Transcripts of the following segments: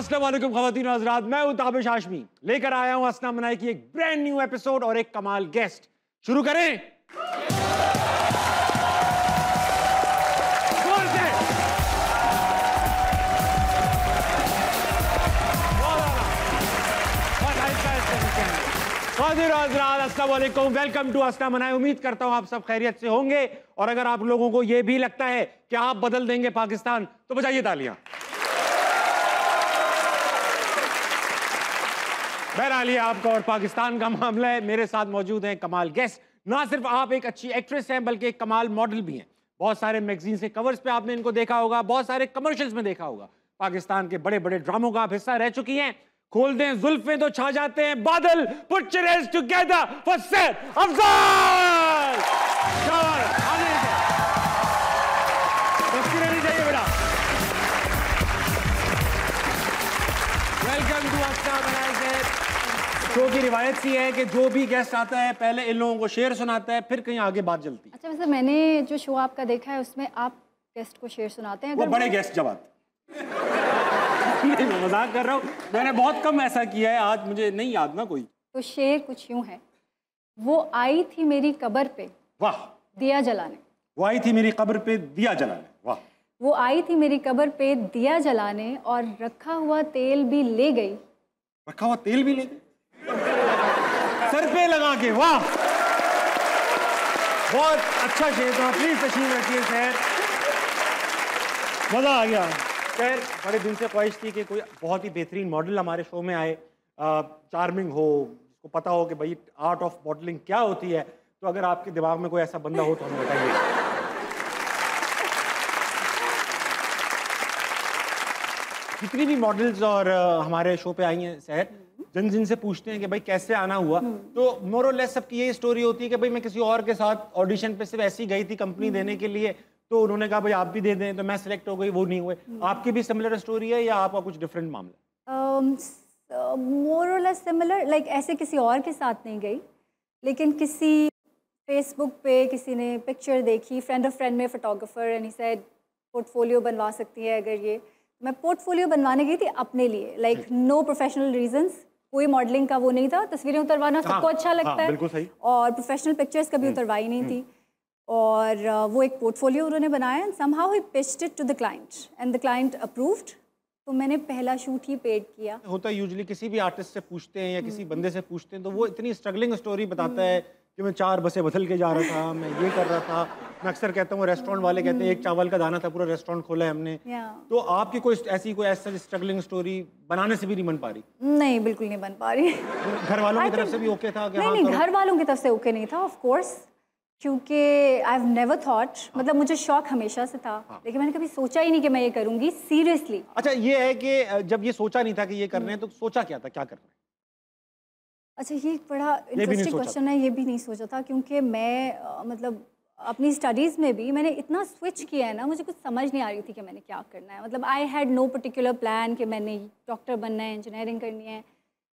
अस्सलाम वालेकुम ख़वातीन और हज़रात, मैं हूं ताबिश हाशमी, लेकर आया हूं हसना मनाई की एक ब्रांड न्यू एपिसोड और एक कमाल गेस्ट। शुरू करें। अस्सलाम वालेकुम, वेलकम टू हसना मनाई। उम्मीद करता हूं आप सब खैरियत से होंगे और अगर आप लोगों को यह भी लगता है कि आप बदल देंगे पाकिस्तान तो बजाइए तालियां। बहरहाल ये आपका और पाकिस्तान का मामला है। मेरे साथ मौजूद हैं कमाल गेस्ट। ना सिर्फ आप एक अच्छी एक्ट्रेस हैं बल्कि एक कमाल मॉडल भी हैं। बहुत सारे मैगजीन के कवर्स पे आपने इनको देखा होगा, बहुत सारे कमर्शियल्स में देखा होगा। पाकिस्तान के बड़े बड़े ड्रामों का आप हिस्सा रह चुकी हैं। खोल दें जुल्फें तो छा जाते हैं बादल। Put your hands together for Saif Afzal. चाहिए बेटा। वेलकम टू हसना मनाई सैफ। शो की रिवायत सी है कि जो भी गेस्ट आता है पहले इन लोगों को शेर सुनाता है, फिर कहीं आगे बात चलती है। अच्छा, वैसे मैंने जो शो आपका देखा है उसमें आप गेस्ट को शेर सुनाते हैं? वो बड़े गेस्ट जब आते नहीं, मैं मजाक कर रहा हूँ। मैंने बहुत कम ऐसा किया है, आज मुझे नहीं याद ना कोई। तो शेर कुछ यूं है। वो आई थी मेरी कब्र पे, वाह। दिया जलाने। वो आई थी मेरी कब्र पे दिया जलाने, वाह। वो आई थी मेरी कब्र पे दिया जलाने और रखा हुआ तेल भी ले गई। रखा हुआ तेल भी ले गई सर पे लगा के, वाह। बहुत अच्छा शेर था। प्लीज तशरीफ रखिए सर, मजा आ गया। खैर, बड़े दिन से ख्वाहिश थी कि कोई बहुत ही बेहतरीन मॉडल हमारे शो में आए, चार्मिंग हो, जिसको पता हो कि भाई आर्ट ऑफ मॉडलिंग क्या होती है। तो अगर आपके दिमाग में कोई ऐसा बंदा हो तो हमें बताइए। जितनी भी मॉडल्स और हमारे शो पे आई हैं सैर, जिनसे पूछते हैं कि भाई कैसे आना हुआ, तो मोर और लेस सबकी यही स्टोरी होती है कि भाई मैं किसी और के साथ ऑडिशन पे सिर्फ ऐसी गई थी कंपनी देने के लिए, तो उन्होंने कहा भाई आप भी दे दें, तो मैं सिलेक्ट हो गई, वो नहीं हुए। आपकी भी सिमिलर स्टोरी है या आपका कुछ डिफरेंट मामला? मोर और लेस सिमिलर, लाइक ऐसे किसी और के साथ नहीं गई, लेकिन किसी फेसबुक पे किसी ने पिक्चर देखी, फ्रेंड ऑफ फ्रेंड में photographer, and he said portfolio बनवा सकती है अगर ये। मैं पोर्टफोलियो बनवाने गई थी अपने लिए, लाइक नो प्रोफेशनल रीजंस, कोई मॉडलिंग का वो नहीं था। तस्वीरें उतरवाना सबको अच्छा लगता है, बिल्कुल सही। और प्रोफेशनल पिक्चर्स कभी उतरवाई नहीं थी। और वो एक पोर्टफोलियो उन्होंने बनाया एंड समहाउ ही pitched it to the client and the client approved. तो मैंने पहला शूट ही पेड किया। होता है यूजुअली किसी भी आर्टिस्ट से पूछते हैं या किसी बंदे से पूछते हैं तो वो इतनी स्ट्रगलिंग स्टोरी बताता है कि मैं 4 बसें बदल के जा रहा था, मैं ये कर रहा था। मैं अक्सर कहता हूँ, रेस्टोरेंट वाले कहते हैं एक चावल का दाना था, पूरा रेस्टोरेंट खोला है हमने। तो आपकी कोई ऐसी स्ट्रगलिंग स्टोरी बनाने से भी नहीं बन पा रही? नहीं, बिल्कुल नहीं बन पा रही। घर वालों की तरफ से भी ओके था? नहीं, घर वालों की तरफ से ओके नहीं था ऑफ कोर्स, क्योंकि आई हैव नेवर थॉट, मतलब मुझे शौक हमेशा से था, लेकिन मैंने कभी सोचा ही नहीं कि मैं ये करूंगी सीरियसली। अच्छा, ये है कि जब ये सोचा नहीं था कि ये करना है तो सोचा क्या था, क्या करना है? अच्छा, ये बड़ा इंटरेस्टिंग क्वेश्चन है। ये भी नहीं सोचा था क्योंकि मैं मतलब अपनी स्टडीज़ में भी मैंने इतना स्विच किया है ना, मुझे कुछ समझ नहीं आ रही थी कि मैंने क्या करना है। मतलब I had no particular plan कि मैंने डॉक्टर बनना है, इंजीनियरिंग करनी है।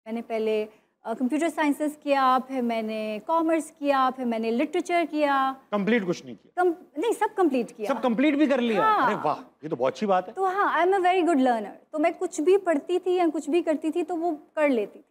मैंने पहले कंप्यूटर साइंसेस किया, फिर मैंने कॉमर्स किया, फिर मैंने लिटरेचर किया। कंप्लीट कुछ नहीं किया? नहीं, सब कंप्लीट किया। सब कंप्लीट भी कर लिया? हाँ। अरे वाह, ये तो बहुत अच्छी बात है। तो हाँ, आई am a very good learner. तो मैं कुछ भी पढ़ती थी या कुछ भी करती थी तो वो कर लेती थी।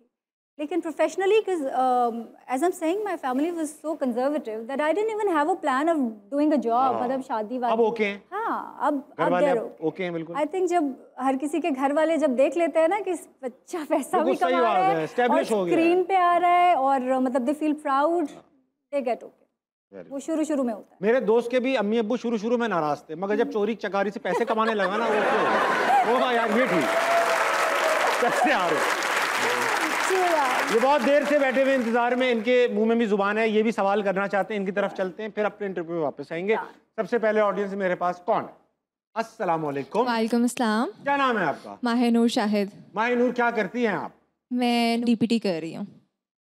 लेकिन professionally, as I am saying, my family was so conservative that I didn't even have a plan of doing a job, मतलब शादी वादी। अब ओके हैं? हाँ, अब घर वाले ओके हैं बिल्कुल। आई थिंक जब हर किसी के घर वाले जब देख लेते हैं ना कि बच्चा पैसा भी कमा रहा है, स्क्रीन पे आ रहा है, और मतलब they feel proud, they get okay. वो शुरू में होता है। मेरे दोस्त के भी अम्मी अब्बू शुरू में नाराज थे, मगर जब चोरी चकारी से पैसे कमाने लगा ना, वो यार ये ठीक कैसे आ रहे। ये बहुत देर से बैठे हुए इंतजार में, इनके मुंह में भी जुबान है, ये भी सवाल करना चाहते हैं, इनकी तरफ चलते हैं, फिर अपने इंटरव्यू में वापस आएंगे। सबसे पहले ऑडियंस मेरे पास कौन है? अस्सलाम वालेकुम। वालेकुम अस्सलाम। क्या नाम है आपका? माहिनूर शाहिद। माहिनूर, क्या करती हैं आप? मैं डीपीटी कर रही हूँ,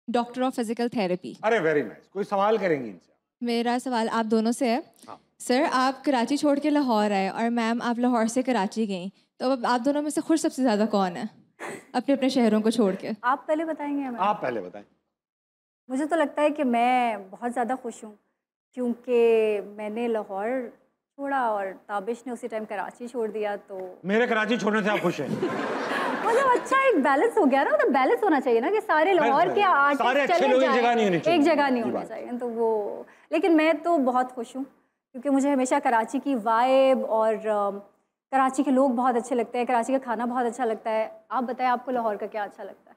डॉक्टर ऑफ फिजिकल थेरेपी। अरे वेरी नाइस। कोई सवाल करेंगी इनसे? मेरा सवाल आप दोनों से है। सर, आप कराची छोड़ के लाहौर आए और मैम आप लाहौर से कराची गई, तो अब आप दोनों में से खुश सबसे ज़्यादा कौन है अपने अपने शहरों को छोड़ के? आप पहले बताएंगे? आप पहले बताएं। मुझे तो लगता है कि मैं बहुत ज़्यादा खुश हूँ क्योंकि मैंने लाहौर थोड़ा, और ताबिश ने उसी टाइम कराची छोड़ दिया तो मेरे कराची छोड़ने से आप खुश हैं? मतलब अच्छा एक बैलेंस हो गया ना, मतलब बैलेंस होना चाहिए ना कि सारे लाहौर के आर्टिस्ट सारे अच्छे लोग एक जगह नहीं होने चाहिए, एक जगह नहीं होना चाहिए तो वो। लेकिन मैं तो बहुत खुश हूँ क्योंकि मुझे हमेशा कराची की वाइब और कराची के लोग बहुत अच्छे लगते हैं, कराची का खाना बहुत अच्छा लगता है। आप बताएं आपको लाहौर का क्या अच्छा लगता है?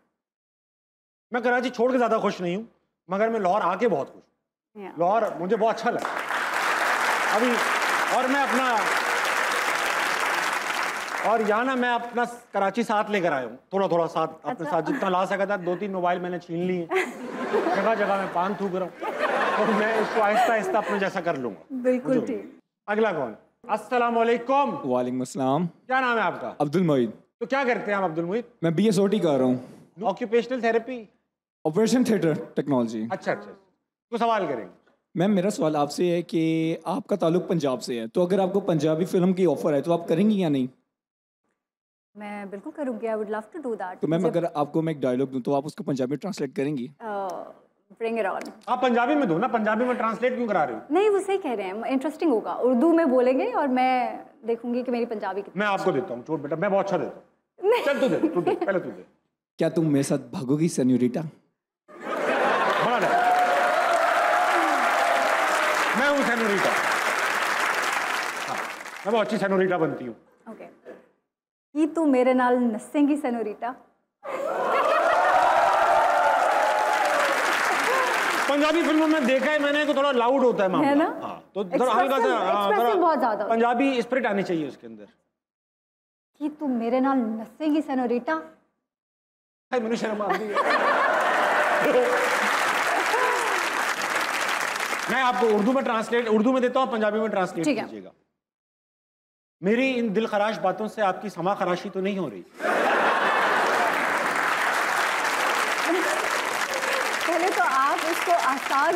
मैं कराची छोड़ के ज़्यादा खुश नहीं हूँ, मगर मैं लाहौर आके बहुत खुश हूँ। लाहौर मुझे बहुत अच्छा लगा अभी, और मैं अपना, और यहाँ ना मैं अपना कराची साथ लेकर आया हूँ, थोड़ा थोड़ा साथ अपने साथ जितना ला सका था। 2-3 मोबाइल मैंने छीन लिए, जगह जगह मैं पान थूक रहा हूँ, और मैं इसको आहिस्ता आहिस्ता अपने जैसा कर लूँगा। बिल्कुल ठीक। अगला कौन? अस्सलाम वालेकुम। वालेकुम अस्सलाम। क्या नाम है आपका? अब्दुल मोईद। तो क्या करते हैं आप अब्दुल मोईद? मैं BSOT कर रहा हूँ। Occupational therapy, operation theatre technology. अच्छा, तो सवाल करेंगे। मैम मेरा सवाल आपसे है कि आपका ताल्लुक पंजाब से है, तो अगर आपको पंजाबी फिल्म की ऑफर है तो आप करेंगी या नहीं? मैं बिल्कुल करूँगी, I would love to do that. तो मैम अगर आपको मैं एक डायलॉग दूँ तो आप उसको पंजाबी ट्रांसलेट करेंगी? Bring it on. आप पंजाबी में दो ना, पंजाबी में ट्रांसलेट क्यों करा रहे हो? नहीं वो सही कह रहे हैं, इंटरेस्टिंग होगा। उर्दू में बोलेंगे और मैं देखूंगी कि मेरी पंजाबी कितनी। मैं आपको देता हूँ, छोड़ बेटा, मैं बहुत अच्छा देता हूँ। चल तू दे, पहले तू दे। क्या तुम मेरे साथ भागोगी सेन्योरिटा? बड़ा डर। मैं हूँ सेनोरिटा। हाँ, मैं बहुत अच्छी सेनोरिटा बनती हूँ। ओके। की तू मेरे नाल नसेंगी सेनोरिटा? पंजाबी फिल्मों में देखा है मैंने तो थोड़ा लाउड होता है मामला, है ना? हाँ, तो थोड़ा हल्का सा, एक्सप्रेसिव बहुत ज्यादा। पंजाबी स्पिरिट आनी चाहिए उसके अंदर। कि तू मेरे नाल नसेंगी सेनोरिटा? मैंने शर्म आ रही है। मैं आपको उर्दू में देता हूँ, पंजाबी में ट्रांसलेट कीजिएगा। मेरी इन दिल खराश बातों से आपकी समा खराशी तो नहीं हो रही? पहले तो आप इसको आसान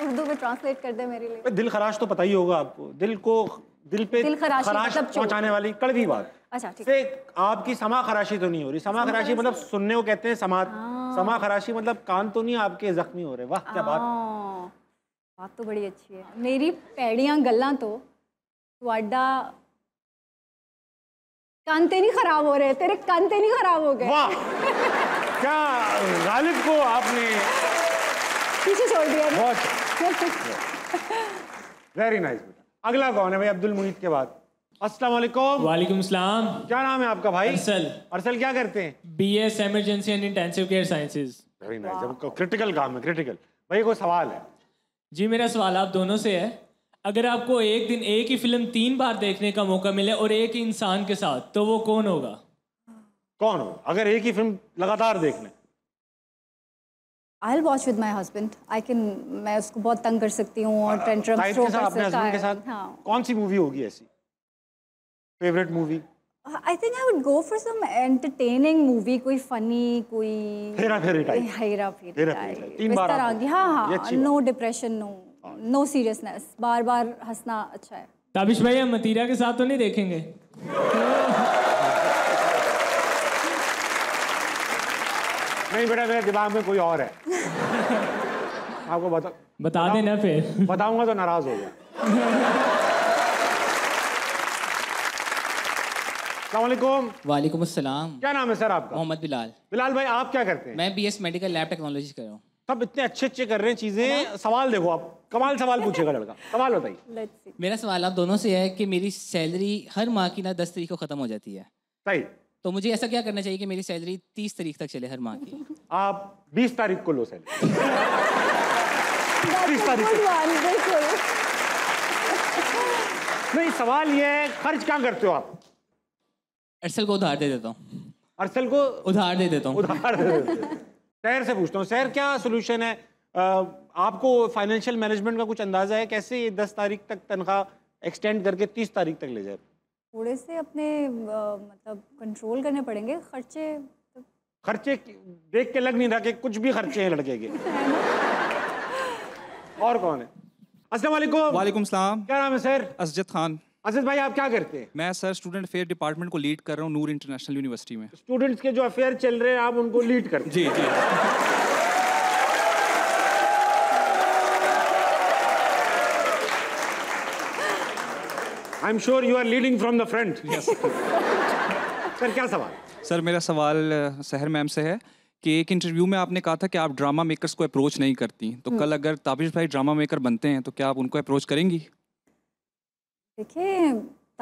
उर्दू में ट्रांसलेट कर दे मेरे लिए। दिल खराश तो पता ही होगा आपको, दिल पे खराश पहुंचाने वाली कड़वी बात। अच्छा ठीक है। आपकी समा खराशी तो नहीं हो रही? समा खराशी मतलब सुनने को कहते हैं समात। समा खराशी मतलब कान तो नहीं आपके जख्मी हो रहे। वाह क्या बात तो बड़ी अच्छी है। मेरी पैड़ियां गल्लां तो तुहाडा कान ते नहीं खराब हो रहे, तेरे कान ते नहीं खराब हो गए। वाह क्या गालिब को आपने पीछे छोड़ दिया। वेरी नाइस बेटा। अगला कौन है भाई अब्दुल मुईद के बाद? अस्सलाम वालेकुम। वालेकुम सलाम। क्या नाम है आपका भाई? अरसल क्या करते हैं? BS emergency and intensive care sciences. Very nice. जब क्रिटिकल काम है, क्रिटिकल। भाई कोई सवाल है? जी मेरा सवाल आप दोनों से है, अगर आपको एक दिन एक ही फिल्म 3 बार देखने का मौका मिले और एक ही इंसान के साथ, तो वो कौन होगा? कौन होगा अगर एक ही फिल्म लगातार देखने? I'll watch with my husband. मैं उसको बहुत तंग कर सकती हूँ और टेंट्रम थ्रो कर सकता है। अपने हस्बैंड के साथ? हाँ। कौन सी मूवी होगी ऐसी favourite movie? I think I would go for some entertaining movie, कोई funny, कोई हेरा फेरी टाइप। हेरा फेरी टाइप। 3 बार हाँ, no depression, no seriousness, बार हंसना अच्छा है। ताबिश भाई हम मतीरा के साथ तो नहीं देखेंगे? नहीं बेटा, मेरे दिमाग में कोई और है। आपको बता देना फिर। बताऊंगा तो नाराज हो गया। अस्सलामुअलैकुम। वालेकुम अस्सलाम। क्या नाम है सर आपका? मोहम्मद बिलाल। बिलाल भाई आप क्या करते हैं? मैं BS मेडिकल लैब टेक्नोलॉजी कर रहा हूँ। सब इतने अच्छे कर रहे हैं चीजें। सवाल देखो, आप कमाल सवाल पूछेगा लड़का। सवाल बताइए। मेरा सवाल आप दोनों से है कि मेरी सैलरी हर माह की ना 10 तारीख को खत्म हो जाती है। सही। तो मुझे ऐसा क्या करना चाहिए कि मेरी सैलरी 30 तारीख तक चले हर माह की? आप 20 तारीख को लो सैलरी। 30 तारीख नहीं, सवाल ये है खर्च क्या करते हो आप? अरसल को उधार दे देता हूँ। अरसल को उधार दे देता हूँ। सैर से पूछता हूँ, सैर क्या सोल्यूशन है? आपको फाइनेंशियल मैनेजमेंट का कुछ अंदाजा है कैसे ये 10 तारीख तक तनख्वाह एक्सटेंड करके 30 तारीख तक ले जाए? थोड़े से अपने मतलब कंट्रोल करने पड़ेंगे खर्चे देख के लग नहीं रहा कि कुछ भी खर्चे हैं लड़के के। और कौन है? अस्सलाम वालेकुम। वालेकुम सलाम। क्या नाम है सर? असजद खान। असद भाई आप क्या करते हैं? मैं सर स्टूडेंट अफेयर डिपार्टमेंट को लीड कर रहा हूँ नूर इंटरनेशनल यूनिवर्सिटी में। स्टूडेंट्स के जो अफेयर चल रहे हैं आप उनको लीड करते हैं? जी जी। I am sure you are leading from the front. Sir क्या सवाल? सर मेरा सवाल सहर मैम से है कि एक इंटरव्यू में आपने कहा था कि आप ड्रामा मेकर्स को अप्रोच नहीं करती, तो कल अगर ताबिश भाई ड्रामा मेकर बनते हैं तो क्या आप उनको अप्रोच करेंगी? देखिए,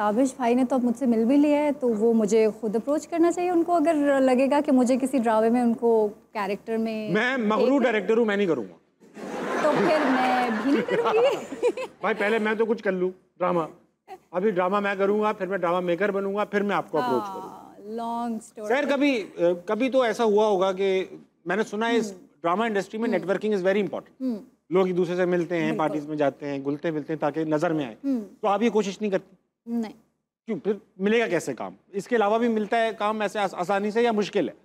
ताबिश भाई ने तो अब मुझसे मिल भी लिया है, तो वो मुझे खुद अप्रोच करना चाहिए उनको, अगर लगेगा कि मुझे किसी ड्रामे में उनको कैरेक्टर में। मैं मगरूर डायरेक्टर हूँ, मैं नहीं करूँगा। तो फिर मैं भी नहीं करूँगी। भाई पहले मैं तो कुछ कर लूँ ड्रामा, अभी ड्रामा मैं करूँगा, फिर मैं ड्रामा मेकर बनूंगा, फिर मैं आपको अप्रोच करूँगा। Long story. सर कभी तो ऐसा हुआ होगा कि मैंने सुना है इस ड्रामा इंडस्ट्री में नेटवर्किंग इज वेरी इंपॉर्टेंट। लोग एक दूसरे से मिलते हैं, पार्टीज में जाते हैं, घुलते मिलते हैं ताकि नजर में आए। तो आप ये कोशिश नहीं करती? नहीं। क्यों? फिर मिलेगा कैसे काम? इसके अलावा भी मिलता है काम ऐसे आसानी से या मुश्किल है?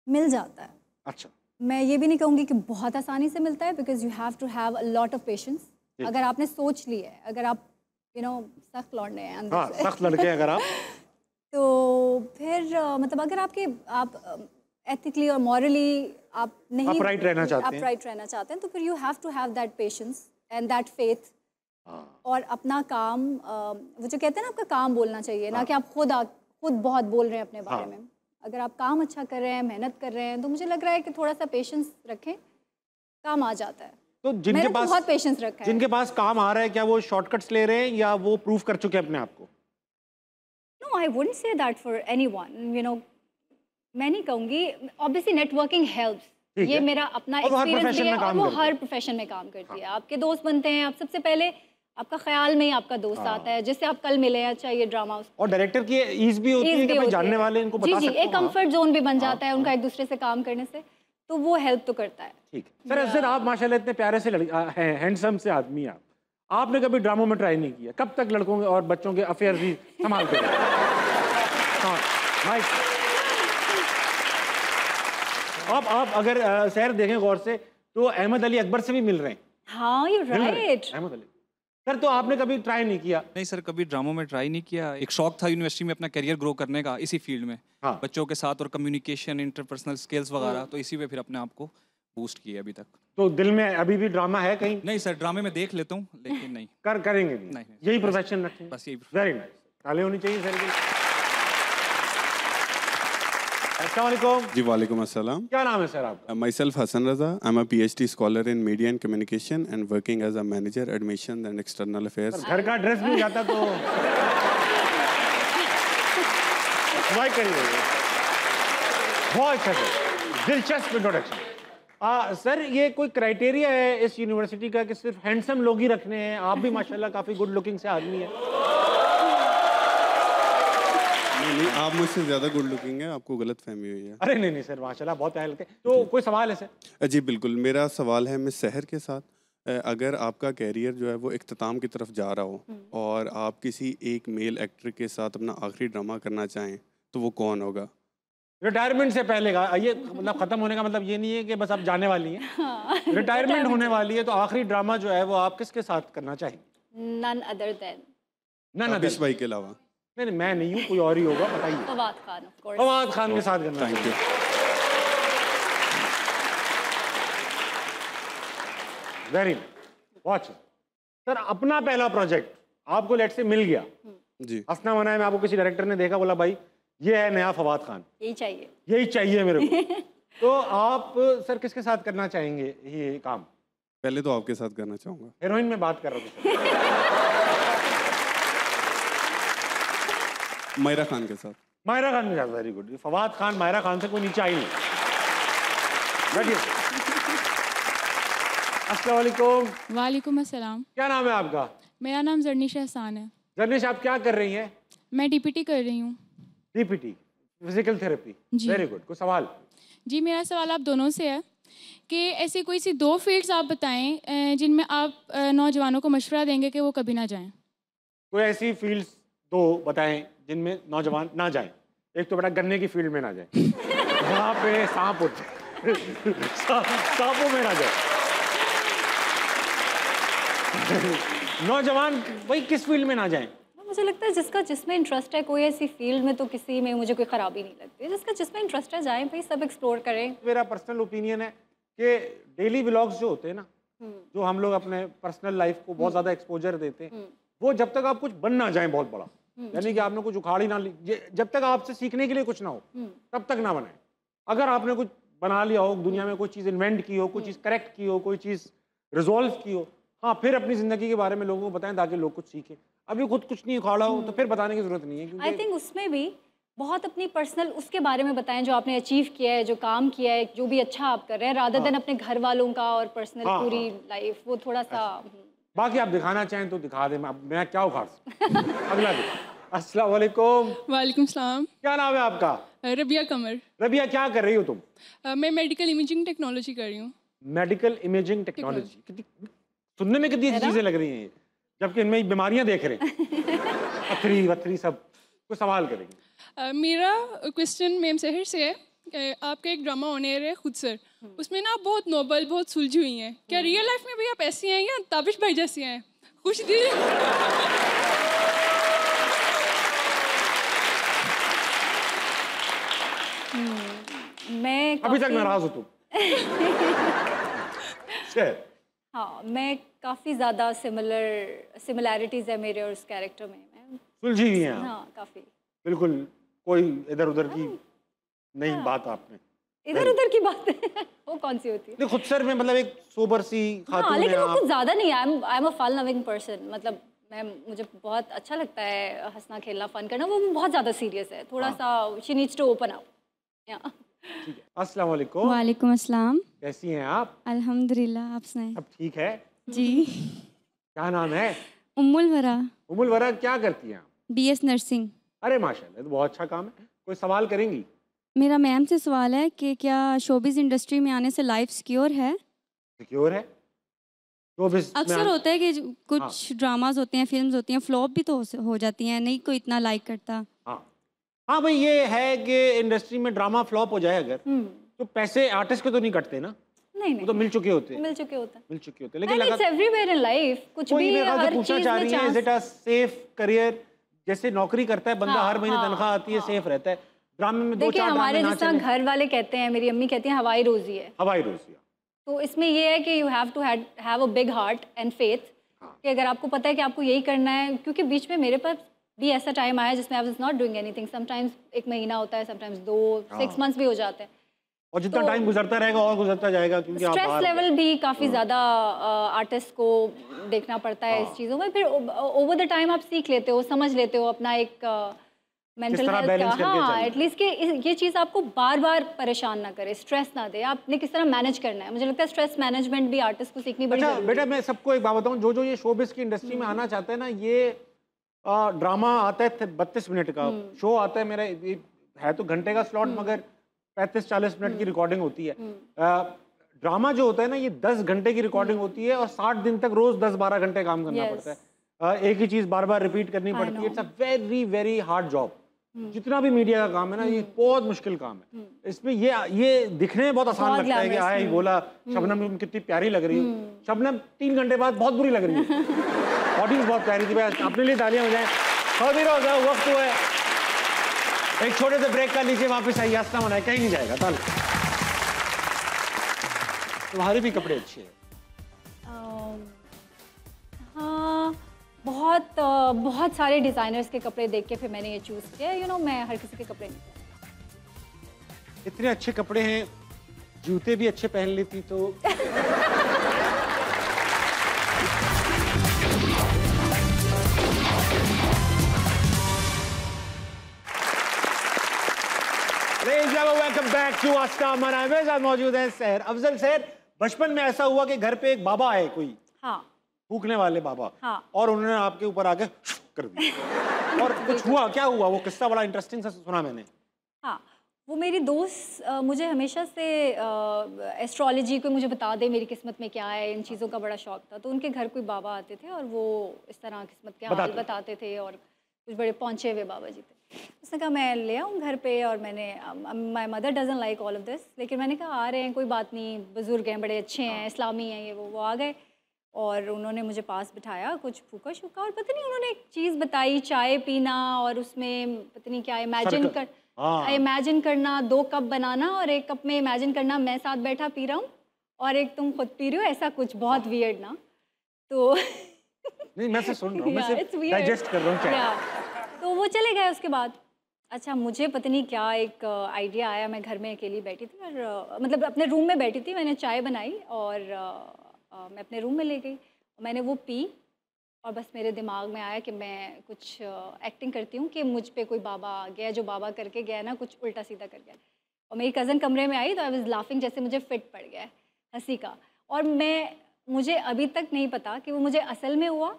मिल जाता है। अच्छा। मैं ये भी नहीं कहूँगी कि बहुत आसानी से मिलता है, because you have to have a lot of patience. अगर आपने सोच ली है, अगर आप सख्त लौंडे हैं अंदर से, सख्त लड़के अगर आप तो फिर मतलब अगर आप एथिकली और मॉरली आप नहीं अपराइट रहना चाहते हैं, तो फिर you have to have that patience and that faith, और अपना काम वो जो कहते हैं ना, आपका काम बोलना चाहिए, ना कि आप खुद बहुत बोल रहे हैं अपने बारे में। अगर आप काम अच्छा कर रहे हैं, मेहनत कर रहे हैं, तो मुझे लग रहा है कि थोड़ा सा पेशेंस रखें, काम आ जाता है। तो जिनके पास बहुत पेशेंस रखा है, जिनके पास काम आ रहा है, क्या वो शॉर्टकट्स ले रहे हैं या वो प्रूव कर चुके हैं अपने आप को? No, I wouldn't say that for anyone. मैं नहीं कहूँगी। Obviously, networking helps. ये मेरा अपना एक्सपीरियंस है, और वो हर प्रोफेशन में काम करती है। आपके दोस्त बनते हैं, आप सबसे पहले आपका ख्याल में ही आपका दोस्त आता है, जिससे आप कल मिले हैं, अच्छा ये ड्रामा। और डायरेक्टर की ईज भी होती है कि भाई जानने वाले इनको बता सकते हैं। एक कंफर्ट जोन भी बन जाता है उनका एक दूसरे से काम करने से, तो वो हेल्प तो करता है। ठीक है सर, आप माशाल्लाह इतने प्यारे से हैंडसम से आदमी हैं, आपने कभी ड्रामों में ट्राई नहीं किया? कब तक लड़कों के और बच्चों के अफेयर भी संभालते हैं? आप अगर शहर देखें गौर से तो अहमद अली अकबर से भी मिल रहे हैं। हाँ, you right. Ahmed Ali sir, तो आपने कभी ट्राई नहीं किया? नहीं सर, कभी ड्रामों में ट्राई नहीं किया। एक शौक था यूनिवर्सिटी में अपना करियर ग्रो करने का इसी फील्ड में, बच्चों के साथ, और कम्युनिकेशन, इंटरपर्सनल स्किल्स वगैरह, तो इसी में फिर अपने आप को बूस्ट किया अभी तक। तो दिल में अभी भी ड्रामा है कहीं? नहीं सर, ड्रामे में देख लेता हूँ लेकिन नहीं करेंगे नहीं। यही प्रोफेशन रखेंगे बस यही। वेरी नाइस, ताली होनी चाहिए सर की। अस्सलाम वालेकुम। जी वालेकुम अस्सलाम। क्या नाम है सर आपका? Myself Hasan Raza. I am a PhD scholar in media and communication and working as a manager admission and external affairs. घर का ड्रेस भी जाता तो बहुत अच्छा सर, दिलचस्प इंट्रोडक्शन। सर ये कोई क्राइटेरिया है इस यूनिवर्सिटी का कि सिर्फ हैंडसम लोग ही रखने हैं? आप भी माशाल्लाह काफी गुड लुकिंग से आदमी है। नहीं, आप मुझसे ज़्यादा गुड लुकिंग है, आपको गलत फहमी हुई है। अरे नहीं सर, माशाल्लाह बहुत प्यारे लगते हैं। तो कोई सवाल है सर? जी बिल्कुल, मेरा सवाल है मिस सहर के साथ। अगर आपका कैरियर जो है वो इख्तिताम की तरफ जा रहा हो और आप किसी एक मेल एक्टर के साथ अपना आखिरी ड्रामा करना चाहें, तो वो कौन होगा? रिटायरमेंट से पहले का ये मतलब खत्म होने का मतलब ये नहीं है कि बस आप जाने वाली हैं। रिटायरमेंट होने वाली है, तो आखिरी ड्रामा जो है वो आप किसके साथ करना चाहेंगे? None other than ताबिश भाई के अलावा? नहीं, मैं नहीं हूँ, कोई और ही होगा, बताइए। Fawad Khan, of course। फवाद खान के साथ करना। Thank you. Very watch sir, अपना पहला प्रोजेक्ट आपको लेट से मिल गया जी, हंसना मना है, मैं आपको किसी डायरेक्टर ने देखा, बोला भाई ये है नया फवाद खान, यही चाहिए मेरे को, तो आप सर किसके साथ करना चाहेंगे ये काम? पहले तो आपके साथ करना चाहूँगा। हीरोइन में बात कर रहा हूँ। मायरा खान के साथ। मायरा खान के साथ, वेरी गुड। फवाद खान मायरा खान से कोई नीचे आई नहीं। बैठिए। अस्सलाम वालेकुम। वालेकुम अस्सलाम। क्या नाम है आपका? मेरा नाम जरनीश एहसान है। जरनीश, आप क्या कर रही हैं? मैं DPT कर रही हूँ। DPT, physical therapy, very good. कोई सवाल? जी, मेरा सवाल आप दोनों से है कि ऐसी कोई सी 2 फील्ड्स आप बताएं जिनमें आप नौजवानों को मशवरा देंगे कि वो कभी ना जाएं। कोई ऐसी फील्ड्स 2 बताएं जिनमें नौजवान ना जाएं। एक तो बेटा गन्ने की फील्ड में ना जाएं, वहाँ पे सांप होते हैं, सांपों में ना जाएं। नौजवान भाई किस फील्ड में ना जाएं? मुझे लगता है जिसमें इंटरेस्ट है, कोई ऐसी फील्ड में तो किसी में मुझे कोई ख़राबी नहीं लगती। जिसमें इंटरेस्ट है जाएं भाई, सब एक्सप्लोर करें। मेरा पर्सनल ओपिनियन है कि डेली व्लॉग्स जो होते हैं ना, जो हम लोग अपने पर्सनल लाइफ को बहुत ज़्यादा एक्सपोजर देते हैं, वो जब तक आप कुछ बन ना जाए बहुत बड़ा, यानी कि आपने कुछ उखाड़ ही ना ली, जब तक आपसे सीखने के लिए कुछ ना हो तब तक ना बनाए। अगर आपने कुछ बना लिया हो, दुनिया में कोई चीज़ इन्वेंट की हो, कोई चीज़ करेक्ट की हो, कोई चीज़ रिजॉल्व की हो, हाँ फिर अपनी ज़िंदगी के बारे में लोगों को बताएं ताकि लोग कुछ सीखें। अभी खुद कुछ नहीं उखाड़ा हो तो फिर बताने की ज़रूरत नहीं है। आई थिंक उसमें भी बहुत अपनी पर्सनल उसके बारे में बताएं जो आपने अचीव किया है, जो काम किया है, जो भी अच्छा आप कर रहे हैं, रादर देन अपने घर वालों का और पर्सनल पूरी लाइफ, वो थोड़ा सा। बाकी आप दिखाना चाहें तो दिखा दें, मैं क्या उखाड़ सकता। अगला अस्सलाम वालेकुम। वालेकुम सलाम। क्या नाम है आपका? रबिया कमर। रबिया, क्या कर रही हो तुम? मैं मेडिकल इमेजिंग टेक्नोलॉजी कर रही हूँ। मेडिकल इमेजिंग टेक्नोलॉजी, सुनने में कितनी अच्छी चीज़ें लग रही हैं, जबकि इनमें बीमारियां देख रहे हैं। पथरी वथरी सब कोई सवाल करेंगे। मेरा क्वेश्चन मैम सहर से है, आपका एक ड्रामा होने रहा है खुद सर, उसमें ना आप बहुत नोबल, बहुत सुलझी हुई हैं, क्या रियल लाइफ में भी आप ऐसी हैं या ताबिश भाई जैसी हैं? खुश दिल। मैं अभी तक नाराज हो तुम? हाँ, मैं काफ़ी ज़्यादा सिमिलैरिटीज़ है मेरे और उस कैरेक्टर में। मैं सुलझी हुई हैं? हाँ, काफ़ी। बिल्कुल कोई इधर उधर की नहीं बात आपने। इधर उधर की बात है वो कौन सी होती है? खुद सर में मतलब एक सोबर सी खातून हाँ, लेकिन है वो कुछ ज़्यादा नहीं है। I am a fun loving person, मतलब मुझे बहुत अच्छा लगता है हंसना खेलना फन करना। वो बहुत ज़्यादा सीरियस है, थोड़ा सा she needs to open up. अस्सलाम वालेकुम। वालेकुम अस्सलाम। कैसी हैं आप? अल्हम्दुलिल्लाह, आप सुनाएं? सब ठीक है जी। क्या नाम है? उम्मुल वरा। उम्मुल वरा, क्या करती हैं आप? BS nursing. अरे माशाल्लाह, तो बहुत अच्छा काम है। कोई सवाल करेंगी? मेरा मैम से सवाल है कि क्या शोबिज़ इंडस्ट्री में आने से लाइफ सिक्योर है? सिक्योर है। अक्सर होता है कि कुछ ड्रामाज होते हैं, फिल्म्स होती हैं, फ्लॉप भी तो हो जाती हैं, नहीं कोई इतना लाइक करता। हाँ भाई, ये है कि इंडस्ट्री में ड्रामा फ्लॉप हो जाए अगर तो पैसे आर्टिस्ट के तो नहीं कटते ना। नहीं, वो तो मिल चुके होते हैं। मिल चुके होते हैं। लेकिन इट्स एवरीवेयर इन लाइफ, कुछ भी हर पूछना चीज चाह में रही है, is it a safe career? जैसे नौकरी करता है बंदा, हर महीने तनख्वाह आती है, सेफ रहता है। ड्रामे में 2-4 हमारे जैसा घर वाले कहते हैं, मेरी अम्मी कहती हैं हवाई रोजी है। हवाई रोजी। तो इसमें ये है कि you have to have a big heart and faith कि अगर आपको पता है कि आपको यही करना है, क्योंकि बीच में मेरे पास भी ऐसा टाइम आया जिसमें I was not doing anything. Sometimes 1 महीना होता है, समटाइम्स 2-6 मंथ्स भी हो जाते हैं। और जितना टाइम गुजरता रहेगा और गुजरता जाएगा, क्योंकि स्ट्रेस लेवल भी काफ़ी ज़्यादा आर्टिस्ट को देखना पड़ता है इस चीज़ों में। फिर ओवर द टाइम आप सीख लेते हो, समझ लेते हो अपना एक मेंटल हेल्थ का। हाँ, एटलीस्ट कि ये चीज़ आपको बार बार परेशान ना करे, स्ट्रेस ना दे, आपने किस तरह मैनेज करना है। मुझे लगता है स्ट्रेस मैनेजमेंट भी आर्टिस्ट को सीखनी बड़ी जरूरी है। बेटा, मैं सबको एक बात बताऊँ, जो ये शोबिज़ की इंडस्ट्री में आना चाहता है ना, ये ड्रामा आता है 32 मिनट का, शो आता है मेरा है तो घंटे का स्लॉट, मगर 35-40 मिनट की रिकॉर्डिंग होती है। ड्रामा जो होता है ना, ये 10 घंटे की रिकॉर्डिंग होती है और 60 दिन तक रोज 10-12 घंटे काम करना पड़ता है। एक ही चीज बार बार रिपीट करनी पड़ती है। It's a very very hard job. जितना भी मीडिया का काम है ना, ये बहुत मुश्किल काम है। इसमें ये दिखने में बहुत आसान लगता है कि आया ही बोला, शबनम कितनी प्यारी लग रही है। शबनम 3 घंटे बाद बहुत बुरी लग रही है। ऑडियंस बहुत प्यारी थी। अपने लिए तालियां हो जाए। वक्त हुआ है, एक छोटे से ब्रेक का लीजिए, वापस आइए। आस्था मनाए, कहीं नहीं जाएगा। ताल तुम्हारे भी कपड़े अच्छे हैं। हाँ, बहुत सारे डिज़ाइनर्स के कपड़े देख के फिर मैंने ये चूज़ किया। मैं हर किसी के कपड़े नहीं। इतने अच्छे कपड़े हैं, जूते भी अच्छे पहन लेती तो। वेलकम बैक टू आस्था मनाए। मेरे साथ मौजूद है सहर अफजल। सहर, बचपन में ऐसा हुआ कि घर पे एक बाबा आए, कोई फूकने वाले बाबा, और उन्होंने आपके ऊपर आके कर दिया, और कुछ हुआ? क्या हुआ? वो किस्सा बड़ा इंटरेस्टिंग सा सुना मैंने। हाँ, वो मेरी दोस्त मुझे हमेशा से एस्ट्रोलॉजी को मुझे बता दे मेरी किस्मत में क्या है, इन चीज़ों का बड़ा शौक था। तो उनके घर कोई बाबा आते थे और वो इस तरह किस्मत के हाल बताते थे, और कुछ बड़े पहुँचे हुए बाबा जी थे। उसने कहा मैं ले आऊँ घर पे, और मैंने my mother dozen like all of this, लेकिन मैंने कहा आ रहे हैं, कोई बात नहीं, बुज़ुर्ग हैं, बड़े अच्छे हैं, इस्लामी हैं, ये वो आ गए। और उन्होंने मुझे पास बिठाया, कुछ फूका शूका, और पता नहीं उन्होंने एक चीज़ बताई, चाय पीना, और उसमें पता नहीं क्या इमेजिन करना, 2 कप बनाना, और एक कप में इमेजिन करना मैं साथ बैठा पी रहा हूँ और एक तुम खुद पी रहे हो, ऐसा कुछ बहुत वियर्ड ना। तो नहीं मैं से सुन रहा हूँ, मैं सिर्फ डाइजेस्ट कर रहा हूँ चाय। तो वो चले गए उसके बाद। अच्छा, मुझे पता नहीं क्या एक आइडिया आया, मैं घर में अकेली बैठी थी और मतलब अपने रूम में बैठी थी, मैंने चाय बनाई और मैं अपने रूम में ले गई, मैंने वो पी और बस मेरे दिमाग में आया कि मैं कुछ एक्टिंग करती हूँ कि मुझ पे कोई बाबा आ गया, जो बाबा करके गया ना कुछ उल्टा सीधा कर गया। और मेरी कज़न कमरे में आई तो आई वाज लाफिंग, जैसे मुझे फिट पड़ गया हंसी का। और मुझे अभी तक नहीं पता कि वो मुझे असल में हुआ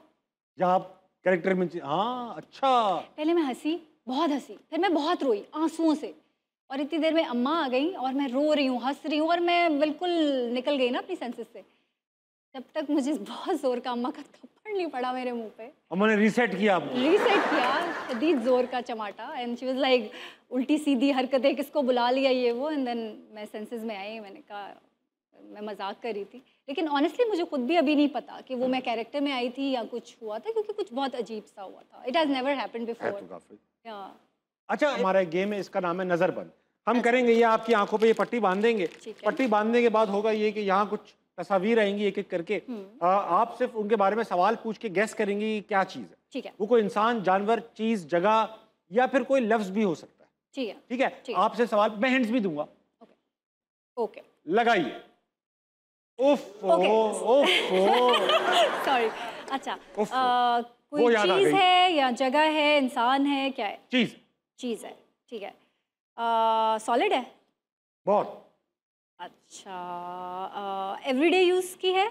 या आप कैरेक्टर में। हाँ अच्छा। पहले मैं हंसी, बहुत हंसी, फिर मैं बहुत रोई आंसुओं से, और इतनी देर में अम्मा आ गई और मैं रो रही हूँ, हंस रही हूँ, और मैं बिल्कुल निकल गई ना अपनी सेंसेस से। जब तक मुझे बहुत जोर का अम्मा का थप्पड़ नहीं पड़ा मेरे मुंह पे। अम्मा ने रीसेट किया आपको? रीसेट किया, शदीद जोर का चमाटा, एंड शी वाज लाइक उल्टी सीधी हरकतें, किसको बुला लिया ये वो। एंड देन मैं सेंसेस में आई, मैंने कहा मैं मजाक कर रही थी, लेकिन ऑनेस्टली मुझे खुद भी अभी नहीं पता कि वो मैं कैरेक्टर में आई थी या कुछ हुआ था, क्योंकि कुछ बहुत अजीब सा हुआ था। It has never happened before. अच्छा, हमारा गेम है, इसका नाम है नजरबंद। हम करेंगे ये, आपकी आंखों पे ये पट्टी बांध देंगे। पट्टी बांधने के बाद होगा ये कि यहाँ कुछ तस्वीर आएंगी एक एक करके, आप सिर्फ उनके बारे में सवाल पूछ के गैस करेंगी क्या चीज है। ठीक है। वो कोई इंसान, जानवर, चीज, जगह या फिर कोई लफ्ज भी हो सकता है। ठीक है। ठीक है, आपसे सवाल, मैं हिंट्स भी दूंगा। ओके, लगाइए। सॉरी। अच्छा, कोई चीज है या जगह है, इंसान है, क्या है? चीज। चीज है, ठीक है। सॉलिड है? बहुत। अच्छा, एवरीडे यूज की है?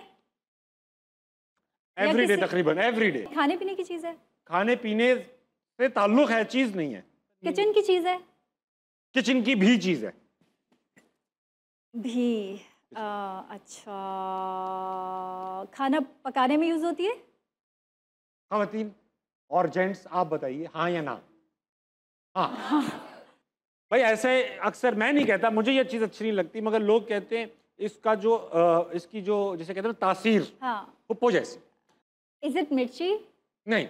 एवरीडे, तकरीबन एवरीडे। खाने पीने की चीज है? खाने पीने से ताल्लुक है, चीज नहीं है। किचन की चीज है? किचन की भी चीज है। भी। अच्छा, खाना पकाने में यूज होती है? ख़वातीन और जेंट्स आप बताइए, हाँ या ना? हाँ। भाई ऐसे अक्सर मैं नहीं कहता, मुझे ये चीज़ अच्छी नहीं लगती, मगर लोग कहते हैं इसका जो इसकी जो जिसे कहते हैं तासीर, हाँ, पप्पो जैसी। इज इट मिर्ची? नहीं।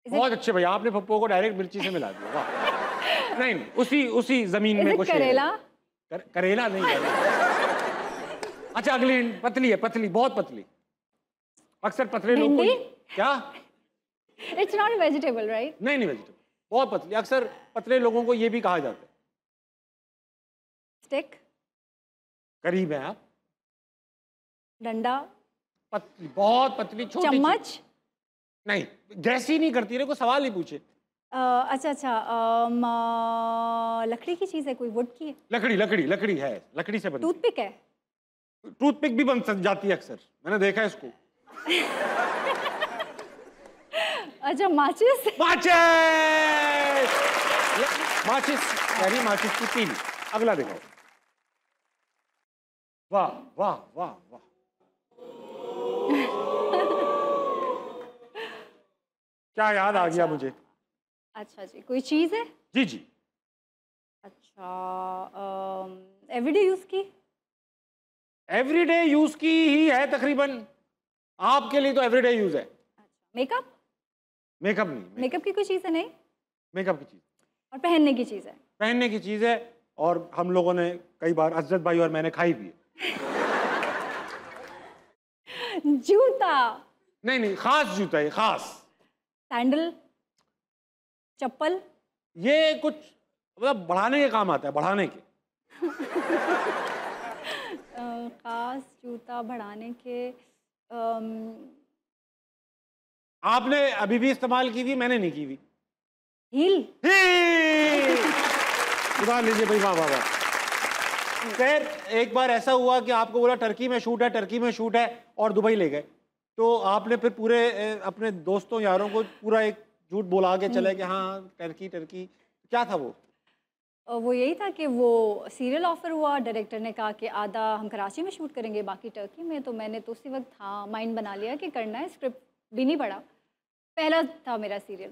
बहुत अच्छे भैया, आपने पप्पो को डायरेक्ट मिर्ची से मिला दिया। वाह। नहीं, उसी जमीन में कुछ करेला? करेला नहीं है। अच्छा, अगली पतली है, पतली, बहुत पतली। अक्सर पतले लोग को क्या? It's not vegetable, right? नहीं वेजिटेबल, बहुत पतली। अक्सर पतले लोगों को ये भी कहा जाता है। स्टिक? करीब है आप। डंडा? पतली, बहुत पतली, छोटी। चम्मच? नहीं, गैस ही नहीं करती, रे को सवाल ही पूछे। अच्छा, लकड़ी की चीज है, कोई वुड की है? लकड़ी है, लकड़ी से बनी। टूथपिक है? टूथपिक भी बन जाती है अक्सर, मैंने देखा है इसको। अच्छा, माचिस? यानी माचिस की तीली। अगला देखो। वाह वाह वाह वाह। क्या याद आ गया मुझे? अच्छा जी, कोई चीज है? जी। अच्छा, एवरीडे यूज की? एवरीडे यूज की ही है तकरीबन, आपके लिए तो एवरीडे यूज है। मेकअप? मेकअप नहीं। मेकअप की कोई चीज है? नहीं, मेकअप की चीज। और पहनने की चीज है? पहनने की चीज है, और हम लोगों ने कई बार, अजरत भाई और मैंने खाई भी है। जूता? नहीं, खास जूता है, खास। सैंडल? चप्पल? ये कुछ मतलब बढ़ाने के काम आता है, बढ़ाने के। खास जूता बढ़ाने के। आपने अभी भी इस्तेमाल की हुई, मैंने नहीं की हुई। हील? उतार लीजिए भाई, वाह वाह वाह। खैर, एक बार ऐसा हुआ कि आपको बोला टर्की में शूट है और दुबई ले गए, तो आपने फिर पूरे अपने दोस्तों यारों को पूरा एक झूठ बोला के चले कि हाँ टर्की। क्या था वो? वो यही था कि वो सीरियल ऑफर हुआ, डायरेक्टर ने कहा कि आधा हम कराची में शूट करेंगे, बाकी टर्की में। तो मैंने तो उसी वक्त हाँ माइंड बना लिया कि करना है, स्क्रिप्ट भी नहीं पढ़ा, पहला था मेरा सीरियल।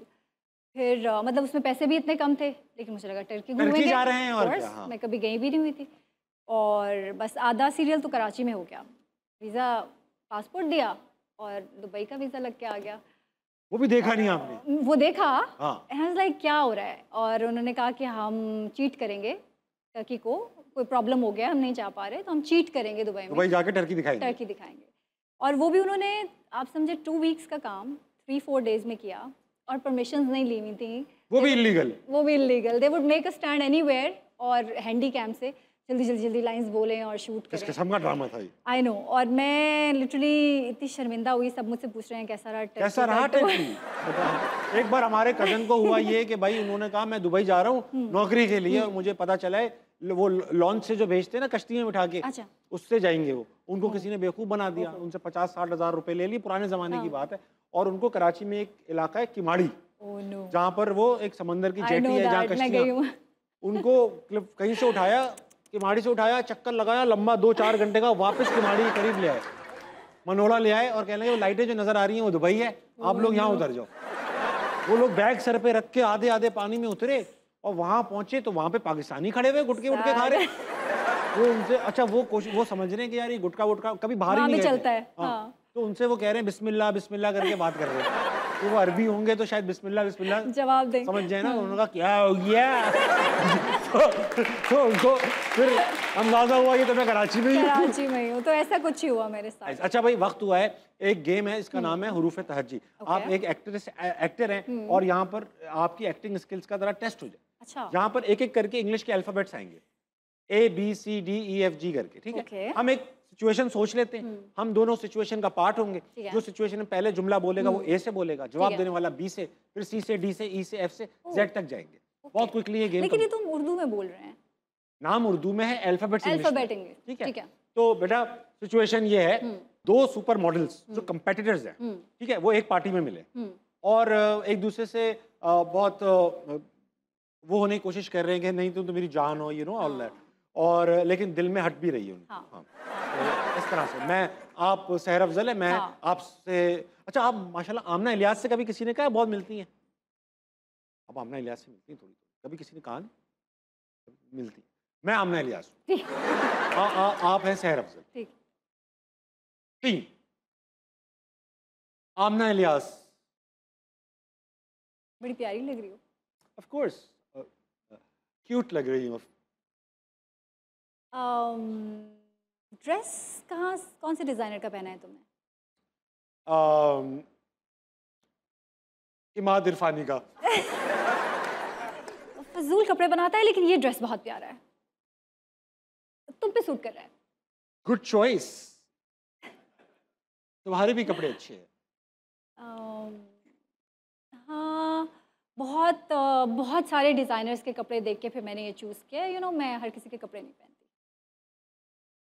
फिर मतलब उसमें पैसे भी इतने कम थे, लेकिन मुझे लगा टर्की घूमेंगे जा रहे हैं, और क्या, हाँ। मैं कभी गई भी नहीं हुई थी, और बस आधा सीरियल तो कराची में हो गया। वीज़ा, पासपोर्ट दिया और दुबई का वीज़ा लग के आ गया। वो भी देखा नहीं आपने? वो देखा, हाँ। लाइक क्या हो रहा है, और उन्होंने कहा कि हम चीट करेंगे टर्की को, कोई प्रॉब्लम हो गया, हम नहीं जा पा रहे, तो हम चीट करेंगे दुबई में, दुबई जाके टर्की दिखाएंगे। और वो भी उन्होंने, आप समझे 2 वीक्स का काम 3-4 डेज में किया और परमिशंस नहीं ली हुई थी। वो भी इलीगल? वो भी illegal. They would make a stand anywhere और हैंडी कैम से जल्दी लाइंस बोलें और शूट करें। किस किस्म का ड्रामा था ये? I know. और मैं लिटरली इतनी शर्मिंदा हुई, सब मुझसे पूछ रहे हैं कैसा रहा टेस्ट। कैसा रहा टेस्ट? एक बार हमारे कजन को हुआ ये कि भाई उन्होंने कहा मैं दुबई जा रहा हूँ नौकरी के लिए और मुझे पता चला है वो लॉन्च से जो भेजते हैं ना कश्ती में बिठा के, अच्छा, उससे जाएंगे वो। उनको किसी ने बेवकूफ़ बना दिया, उनसे 50-60 हज़ार रुपए ले लिए, पुराने ज़माने की बात है। और उनको कराची में एक इलाका है किमाड़ी, जहाँ पर वो एक समंदर की जेटी है जहाँ कश्तियाँ, उनको कहीं से उठाया, किमाड़ी से उठाया, चक्कर लगाया लंबा 2-4 घंटे का, वापस किमाड़ी के करीब ले आए, मनोला ले आए और कहने लगे वो लाइटें जो नज़र आ रही हैं वो दुबई है, आप लोग यहाँ उतर जाओ। वो लोग बैग सर पे रख के आधे आधे पानी में उतरे और वहाँ पहुँचे तो वहाँ पे पाकिस्तानी खड़े हुए गुटके वुटके खा रहे। वो उनसे अच्छा वो समझ रहे हैं कि यार ये गुटका वुटका कभी बाहर ही नहीं चलता है। हाँ। तो उनसे वो कह रहे हैं बिस्मिल्लाह बिस्मिल्लाह करके बात कर रहे हैं। तो वो अरबी होंगे तो शायद बिस्मिल्लाह बिस्मिल्लाह जवाब दें, समझ जाए ना। उन्होंने कहा क्या हो गया? तो उनको फिर अंदाजा हुआ कि तो मैं कराची में ही हूँ। तो ऐसा कुछ ही हुआ मेरे साथ। अच्छा भाई वक्त हुआ है, एक गेम है, इसका नाम है हरूफ तहज्जी। आप एक एक्टर हैं और यहाँ पर आपकी एक्टिंग स्किल्स का जरा टेस्ट हो जाए। अच्छा। यहाँ पर एक एक करके इंग्लिश के अल्फाबेट्स आएंगे, ABCDEFG करके, ठीक है? हम एक सिचुएशन सोच लेते हैं, हम दोनों सिचुएशन का पार्ट होंगे। जो सिचुएशन में पहले जुमला बोलेगा वो A से बोलेगा, जवाब देने वाला B से, फिर C से, D से, E से, F से, Z तक जाएंगे। बहुत क्विकली ये गेम। लेकिन ये तुम उर्दू में बोल रहे हैं। नाम उर्दू में है, अल्फाबेट इंग्लिश, ठीक है? तो बेटा सिचुएशन ये है, 2 सुपर मॉडल्स जो कंपेटिटर्स हैं, ठीक है, वो एक पार्टी में मिले और एक दूसरे से बहुत वो होने की कोशिश कर रहे हैं कि नहीं तुम तो मेरी जान हो, यू नो ऑल दैट, और लेकिन दिल में हट भी रही है उनकी। हाँ। तो इस तरह से मैं, आप सहर अफजल है, मैं आपसे, अच्छा आप माशाल्लाह आमना इलियास से कभी किसी ने कहा बहुत मिलती हैं? अब आमना इलियास से मिलती हैं थोड़ी, कभी किसी ने कहा नहीं मिलती? मैं आमना इलियास हूँ, आप हैं सहर अफजल। 3 आमना इलियास। बड़ी प्यारी लग रही हो। ऑफ कोर्स क्यूट लग रही हूँ। ड्रेस कौन से डिजाइनर का पहना है तुमने? इमाद इरफानी का। फजूल कपड़े बनाता है लेकिन ये ड्रेस बहुत प्यारा है, तुम पे सूट कर रहा है। गुड चॉइस, तुम्हारे भी कपड़े अच्छे हैं। हाँ, बहुत सारे डिज़ाइनर्स के कपड़े देख के फिर मैंने ये चूज़ किया। यू नो मैं हर किसी के कपड़े नहीं पहनती।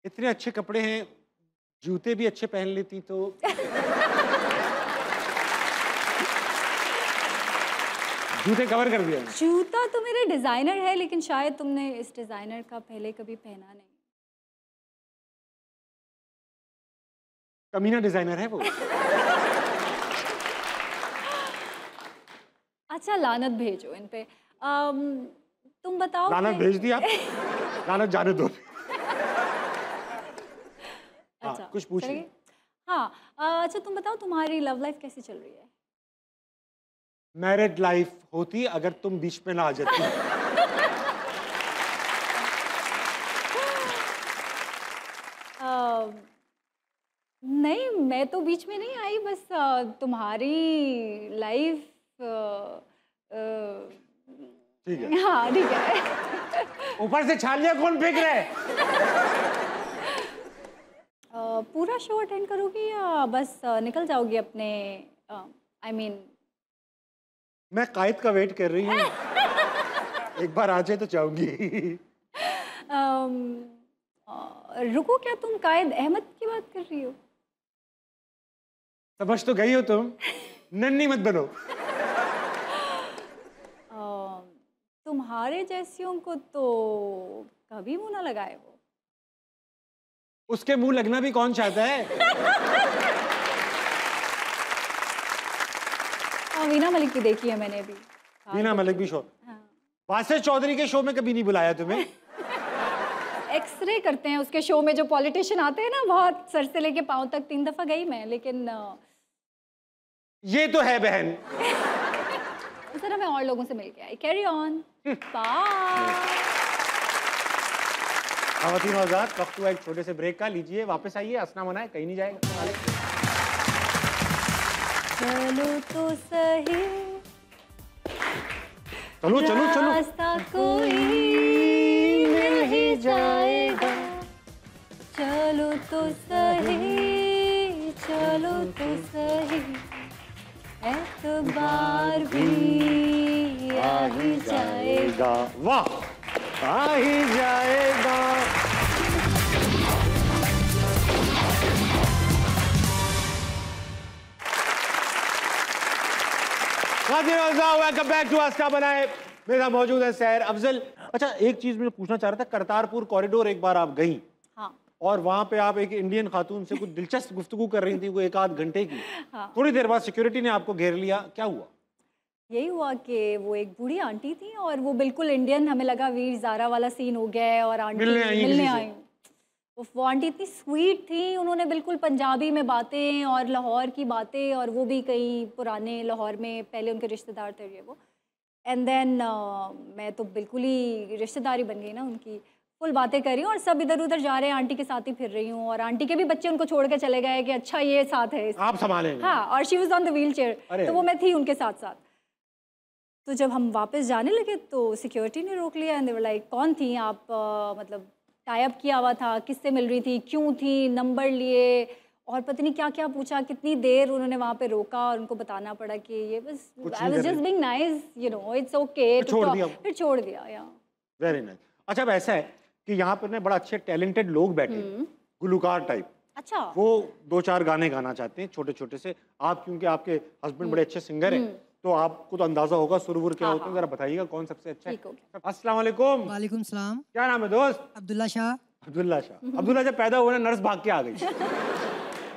इतने अच्छे कपड़े हैं, जूते भी अच्छे पहन लेती तो। जूते कवर कर दिया। जूता तो मेरा डिज़ाइनर है लेकिन शायद तुमने इस डिज़ाइनर का पहले कभी पहना नहीं। कमीना डिज़ाइनर है वो। अच्छा लानत भेजो इन पे। तुम बताओ। लानत भेज दी आप? लानत जाने दो। अच्छा कुछ पूछिए। हाँ अच्छा तुम बताओ तुम्हारी लव लाइफ कैसी चल रही है? मैरिड लाइफ होती अगर तुम बीच में ना आ जाती। नहीं मैं तो बीच में नहीं आई, बस तुम्हारी लाइफ ठीक है। हाँ ठीक है। ऊपर से छालियाँ कौन फेंक रहा है? पूरा शो अटेंड करोगी या बस निकल जाओगी अपने? I mean मैं कायद का वेट कर रही हूँ। एक बार आ जाए तो चाहूंगी। रुको, क्या तुम कायद अहमद की बात कर रही हो? समझ तो गई हो तुम, नन्ही मत बनो। तुम्हारे जैसियों को तो कभी मुंह ना लगाए वो। उसके मुंह लगना भी कौन चाहता है? वीना मलिक की देखी है मैंने भी। वीना मलिक भी शो। हाँ। वासिफ चौधरी के शो में कभी नहीं बुलाया तुम्हें? एक्सरे करते हैं उसके शो में, जो पॉलिटिशियन आते हैं ना, बहुत सर से लेके पांव तक 3 दफा गई मैं, लेकिन ये तो है बहन। जरा मैं और लोगों से मिल के आई। Carry on. बाय। ख़वातीन आज़ाद, वक्त हुआ एक छोटे से ब्रेक का, लीजिए वापस आइए, असना मनाए, कहीं नहीं जाएगा। चलो तो सही, चलो चलो चलो, रास्ता कोई मिल ही जाएगा। चलो तो सही, चलो तो सही, एतबार भी आ ही जाएगा। वाह, आ ही जाएगा। वेलकम बैक टू आस्था बनाए। मेरे साथ मौजूद है सहर अफजल। अच्छा, एक चीज मैं पूछना चाह रहा था, करतारपुर कॉरिडोर एक बार आप गई, हाँ। और वहां पे आप एक इंडियन खातून से कुछ दिलचस्प गुफ्तगू कर रही थी, वो 1-8 घंटे की। हाँ। थोड़ी देर बाद सिक्योरिटी ने आपको घेर लिया, क्या हुआ? यही हुआ कि वो एक बूढ़ी आंटी थी और वो बिल्कुल इंडियन, हमें लगा वीर ज़ारा वाला सीन हो गया है और आंटी मिलने आई। वो आंटी इतनी स्वीट थी, उन्होंने बिल्कुल पंजाबी में बातें और लाहौर की बातें, और वो भी कई पुराने लाहौर में पहले उनके रिश्तेदार थे ये वो। एंड देन मैं तो बिल्कुल ही रिश्तेदारी बन गई ना उनकी, फुल बातें कर रही हूँ और सब इधर उधर जा रहे हैं, आंटी के साथ ही फिर रही हूँ, और आंटी के भी बच्चे उनको छोड़ के चले गए कि अच्छा ये साथ है, आप संभालेंगे। हाँ, और she was on the wheel chair, तो वो मैं थी उनके साथ साथ। तो जब हम वापस जाने लगे तो सिक्योरिटी ने रोक लिया एंड दे वर लाइक, कौन थी आप, मतलब टाई अप किया हुआ था, किससे मिल रही थी, क्यों थी, नंबर लिए, और पता नहीं क्या क्या पूछा। कितनी देर उन्होंने वहाँ पे रोका और उनको बताना पड़ा कि ये बस I was just being nice, you know, it's okay, फिर छोड़ दिया। या वेरी नाइस। अच्छा, अब ऐसा है कि यहाँ पर बड़ा अच्छे टैलेंटेड लोग बैठे, गुलकार टाइप। अच्छा, वो 2-4 गाने गाना चाहते हैं छोटे छोटे से। आप क्योंकि आपके हस्बैंड बड़े अच्छे सिंगर हैं, तो आपको तो अंदाजा होगा सुरवुर क्या होते हैं, जरा बताइएगा कौन सबसे अच्छा है। अस्सलाम वालेकुम। वालेकुम सलाम। क्या नाम है दोस्त? अब्दुल्ला शाह। अब्दुल्ला शाह। अब्दुल्ला जब पैदा हुआ ना, नर्स भाग के आ गई।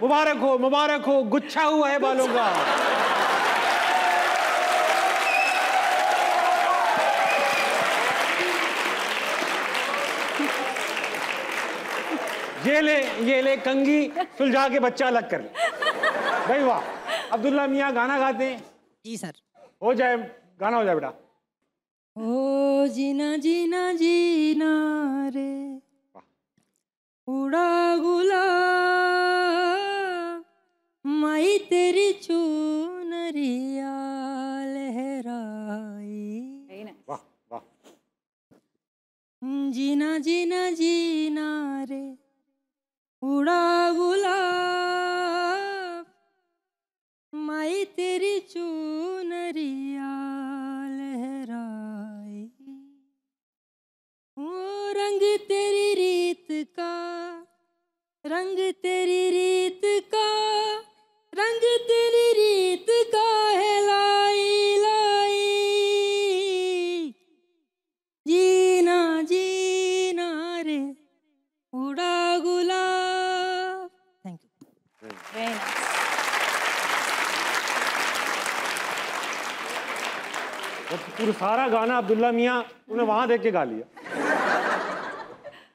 मुबारक हो, मुबारक हो, गुच्छा हुआ है बालों का। ये ले कंगी सुलझा के बच्चा अलग कर ले। भाई वाह। अब्दुल्ला मियाँ गाना गाते हैं? जी सर। हो जाए, गाना हो जाए बेटा। ओ जीना जीना जीना रे उड़ा गुलाब, माई तेरी चुनरिया लहराई। वाह वाह। जीना जीना जीना रे उड़ा गुलाब, माई तेरी चुनरिया लहराई। ओ रंग तेरी रीत का, रंग तेरी रीत का, रंग तेरी रीत का है लाई लाई। जीना जीना रे उड़ा गुलाब। Thank you. पूरा सारा गाना अब्दुल्ला मियाँ उन्हें वहां देख के गा लिया।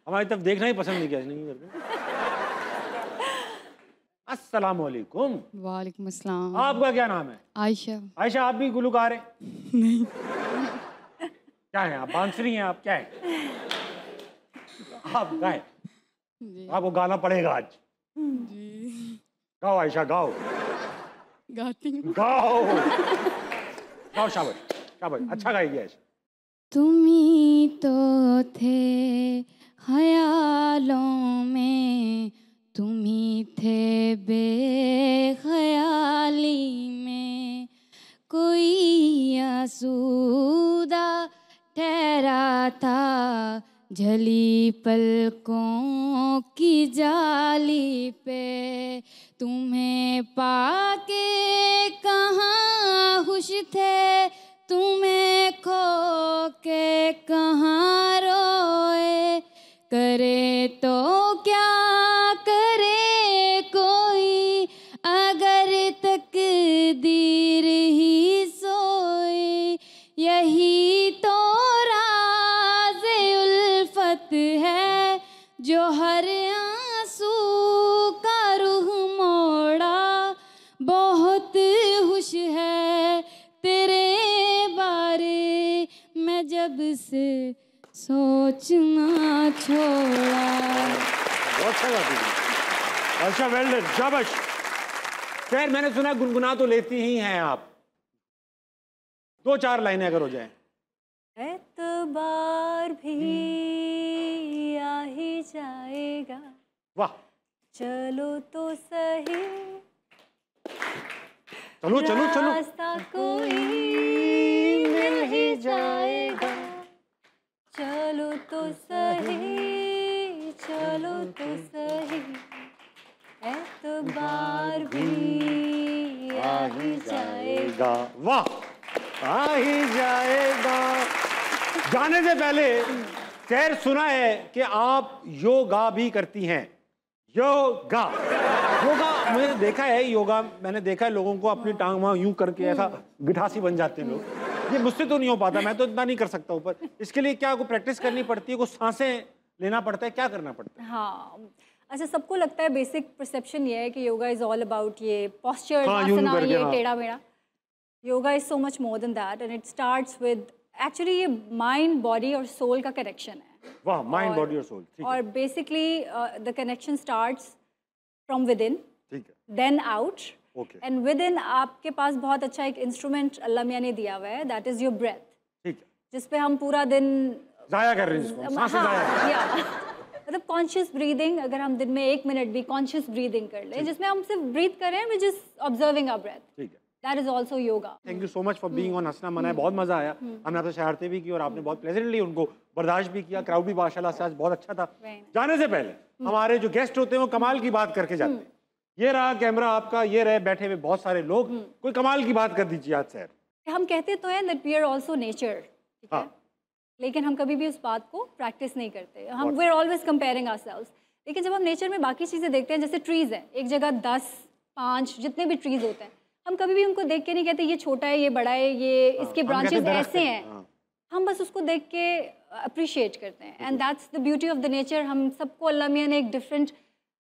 हमारी तरफ देखना ही पसंद नहीं किया, नहीं करते। अस्सलाम वालेकुम। वालेकुम अस्सलाम। आपका क्या नाम है? आयशा। आयशा, आप भी गुलकार हैं? नहीं। क्या है आप? बांसुरी हैं आप? क्या है आप? गाए, आपको गाना पड़ेगा आज। गाओ आयशा, गाओ। गाती हूँ। गाओ गाओ, शाबाश शाबाश, अच्छा गाएगी आयशा। तुम्ही तो थे ख्यालों में, तुम्ही थे बेख्याली में, कोई आसूदा ठहरा था झली पलकों की जाली पे। तुम्हें पाके कहाँ खुश थे, तुम्हें खो के कहाँ रोए। करे तो क्या करे कोई, अगर तकदीर ही सोए। यही तो राज़ उल्फत है जो हर आंसू का रुख मोड़ा। बहुत खुश है तेरे बारे मैं जब से सोचना छोड़ा। बहुत अच्छा गाती थी आयशा, वेल डन, शाबाश। सर मैंने सुना गुनगुना तो लेती ही हैं आप, 2-4 लाइनें अगर हो जाए। एतबार भी आ ही जाएगा, वाह, चलो तो सही, चलो चलो चलो, रास्ता कोई मिल ही जाएगा, चलो तो सही, चलो तो सही, एतबार भी आ ही जाएगा। वाह, आ ही जाएगा। जाने से पहले खैर सुना है कि आप योगा भी करती हैं। योगा मैंने देखा है, योगा मैंने देखा है लोगों को अपनी टांग वहाँ यूं करके ऐसा गिठासी बन जाते हैं लोग। ये मुझसे तो नहीं हो पाता, मैं तो इतना नहीं कर सकता ऊपर। इसके लिए क्या को प्रैक्टिस करनी पड़ती है, को सांसें लेना पड़ता है, क्या करना पड़ता है? हाँ, अच्छा, सबको लगता है बेसिक परसेप्शन ये है कि योगा इज ऑल अबाउट ये पॉस्चर, आसना, ये टेढ़ा मेढ़ा। Yoga is so much more than that and it starts with actually ये माइंड, बॉडी और सोल का कनेक्शन है। वाह, माइंड, बॉडी और सोल। और basically the connection starts from within, then out, and within आपके पास बहुत अच्छा एक इंस्ट्रूमेंट अल्लाह मियां ने दिया हुआ है, दैट इज योर ब्रेथ, ठीक है, जिस पे हम पूरा दिन जाया कर रहे हैं। मतलब कॉन्शियस ब्रीदिंग, अगर हम दिन में 1 मिनट भी कॉन्शियस ब्रीदिंग कर लें, जिसमें हम सिर्फ ब्रीथ कर रहे हैं, which is observing our breath, ठीक है, that is also yoga. Thank you so much for being on Hansna Mana है, बहुत मजा आया। हमने आपसे शरारतें भी की और आपने बहुत प्लेजेंटली उनको बर्दाश्त भी किया। क्राउड भी माशाल्लाह से आज बहुत अच्छा था। जाने से पहले हमारे जो गेस्ट होते हैं वो कमाल की बात करके जाते हैं। ये रहा कैमरा आपका, ये रहे बैठे हुए बहुत सारे लोग, कोई कमाल की बात कर दीजिए आज सर। हम कहते तो हैं that we are also nature, ठीक है, लेकिन हम कभी भी उस बात को प्रैक्टिस नहीं करते। हम we are always comparing ourselves. लेकिन जब हम नेचर में बाकी चीज़ें देखते हैं, जैसे ट्रीज़ हैं, एक जगह 10, 5 जितने भी ट्रीज़ होते हैं, हम कभी भी उनको देख के नहीं कहते ये छोटा है, ये बड़ा है, ये इसके ब्रांचेस ऐसे हैं। हम बस उसको देख के अप्रिशिएट करते हैं, and that's the beauty of the nature. हम सबको अल्लाह मियां ने एक डिफरेंट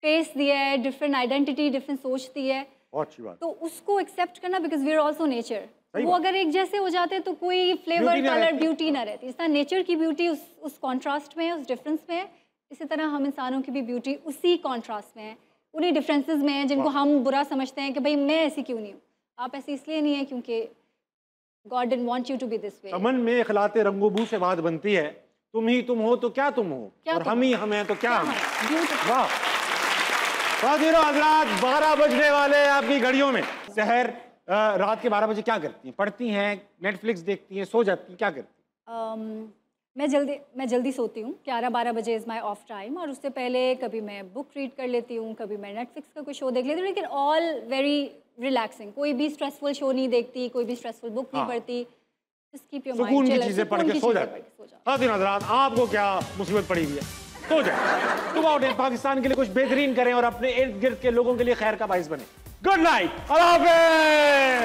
फेस दिया है, डिफरेंट आइडेंटिटी, डिफरेंट सोच दी है, बहुत अच्छी बात। तो उसको एक्सेप्ट करना, because we are also nature. वो अगर एक जैसे हो जाते तो कोई फ्लेवर, कलर, ब्यूटी ना रहती। इस तरह नेचर की ब्यूटी उस कॉन्ट्रास्ट में है, उस डिफरेंस में है। इसी तरह हम इंसानों की भी ब्यूटी उसी कॉन्ट्रास्ट में है, उन्हीं डिफरेंसेस में है जिनको हम बुरा समझते हैं कि भाई मैं ऐसी क्यों नहीं हूँ। आप ऐसी इसलिए नहीं है क्योंकि God didn't want you to be this way। चमन में इखलाते रंगोबू से बात बनती है, तुम ही तुम हो तो क्या तुम हो, और हम ही हम हैं तो क्या हम। वाह, हज़रात 12 बजने वाले आपकी घड़ियों में। सहर रात के 12 बजे क्या करती हैं? पढ़ती हैं, नेटफ्लिक्स देखती हैं, सो जाती हैं, क्या करती? मैं जल्दी सोती हूँ। 11-12 बजे इज़ माई ऑफ टाइम, और उससे पहले कभी मैं बुक रीड कर लेती हूँ, कभी मैं नेटफ्लिक्स का कोई शो देख लेती हूँ, लेकिन ऑल वेरी रिलैक्सिंग। कोई भी स्ट्रेसफुल शो नहीं देखती, कोई भी स्ट्रेसफुल बुक नहीं पढ़ती। जस्ट कीप योर माइंड सुकून की चीजें पढ़ के सो जाते हैं। खातिन हज़रात, आपको क्या मुसीबत पड़ी हुई है, सो जाए। सुबह उठे, पाकिस्तान के लिए कुछ बेहतरीन करें और अपने इर्द गिर्द के लोगों के लिए खैर का बाइस बने। गुड नाइट, अल्लाह हाफ़िज़।